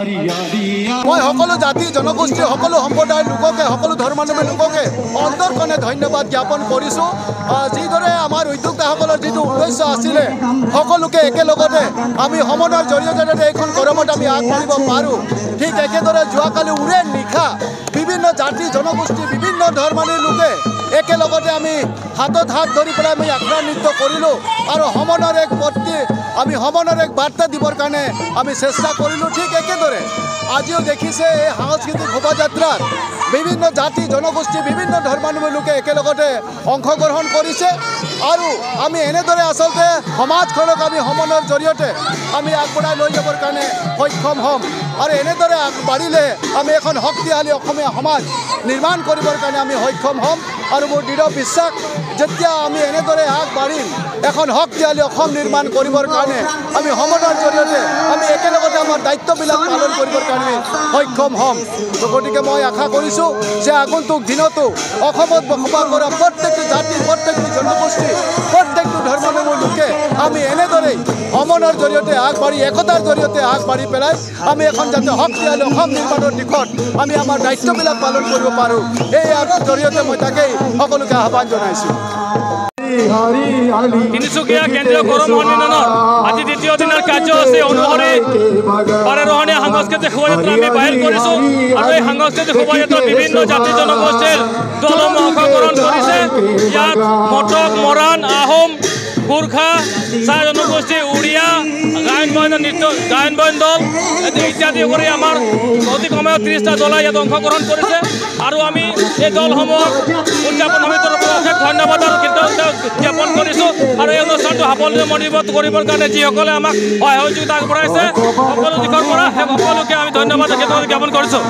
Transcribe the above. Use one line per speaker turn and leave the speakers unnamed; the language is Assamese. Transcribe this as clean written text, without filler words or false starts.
মই সকলো জাতি জনগোষ্ঠী সকলো সম্প্ৰদায়ৰ লোককে সকলো ধৰ্মাৱলম্বী লোককে অন্তৰকণে ধন্যবাদ জ্ঞাপন কৰিছোঁ। যিদৰে আমাৰ উদ্যোক্তাসকলৰ যিটো উদ্দেশ্য আছিলে সকলোকে একেলগতে আমি সমন্বয়ৰ জৰিয়তে যাতে এইখন গৰমত আমি আগবাঢ়িব পাৰোঁ, ঠিক একেদৰে যোৱাকালি উৰে নিশা বিভিন্ন জাতি জনগোষ্ঠী বিভিন্ন ধৰ্মাৱলম্বী লোকে একেলগতে আমি হাতত হাত ধৰি পেলাই আমি আখৰা নৃত্য কৰিলোঁ আৰু সমন্বয়ৰ এক বাৰ্তা দিবৰ কাৰণে আমি চেষ্টা কৰিলোঁ। ঠিক একেদৰে আজিও দেখিছে এই সাংস্কৃতিক শোভাযাত্ৰাত বিভিন্ন জাতি জনগোষ্ঠী বিভিন্ন ধৰ্মাৱলম্বী লোকে একেলগতে অংশগ্ৰহণ কৰিছে আৰু আমি এনেদৰে আচলতে সমাজখনক আমি সমন্বয়ৰ জৰিয়তে আমি আগবঢ়াই লৈ যাবৰ কাৰণে সক্ষম হ'ম আৰু এনেদৰে আগবাঢ়িলে আমি এখন শক্তিশালী অসমীয়া সমাজ নিৰ্মাণ কৰিবৰ কাৰণে আমি সক্ষম হ'ম আৰু মোৰ দৃঢ় বিশ্বাস যেতিয়া আমি এনেদৰে আগবাঢ়িম এখন শক্তিশালী অসম নিৰ্মাণ কৰিবৰ কাৰণে আমি সমন্বয়ৰ জৰিয়তে আমি একেলগতে আমাৰ দায়িত্ববিলাক পালন কৰিবৰ কাৰণে সক্ষম হ'ম। গতিকে মই আশা কৰিছোঁ যে আগন্তুক দিনতো অসমত বসবাস কৰা প্ৰত্যেকটো জাতি প্ৰত্যেকটো জনগোষ্ঠী প্ৰত্যেকটো ধৰ্মাৱলম্বী লোকে আমি এনেদৰেই সমন্বয়ৰ জৰিয়তে আগবাঢ়ি একতাৰ জৰিয়তে আগবাঢ়ি পেলাই আমি এখন যাতে শক্তিশালী অসম নিৰ্মাণৰ দিশত আমি আমাৰ দায়িত্ববিলাক পালন কৰিব পাৰোঁ, এই জৰিয়তে মই তাকেই সকলোকে আহ্বান জনাইছোঁ।
তিনিচুকীয়া কেন্দ্ৰীয় গৰম সন্মিলনত আজি দ্বিতীয় দিনৰ কাৰ্যসূচী অনুসৰি বাৰেৰহণীয়া সাংস্কৃতিক শোভাযাত্ৰা আমি বাহিৰ কৰিছোঁ আৰু এই সাংস্কৃতিক শোভাযাত্ৰাত বিভিন্ন জাতি জনগোষ্ঠীৰ দলসমূহ অংশগ্ৰহণ কৰিছে। ইয়াত মটক মৰাণ আহোম গোৰ্খা চাহ জনগোষ্ঠী উড়িয়া গায়ন বয়ন দল ইত্যাদি কৰি আমাৰ অতি কমেও 30টা দলে ইয়াত অংশগ্ৰহণ কৰিছে আৰু আমি এই দলসমূহক উদযাপন সমিতিৰ পৰা অশেষ ধন্যবাদ আৰু কৃতজ্ঞতা জ্ঞাপন কৰিছোঁ আৰু এই অনুষ্ঠানটো সাফল্যমণ্ডিত কৰিবৰ কাৰণে যিসকলে আমাক সহযোগিতা আগবঢ়াইছে সকলো দিশৰ পৰা সকলোকে আমি ধন্যবাদ জ্ঞাপন কৰিছোঁ।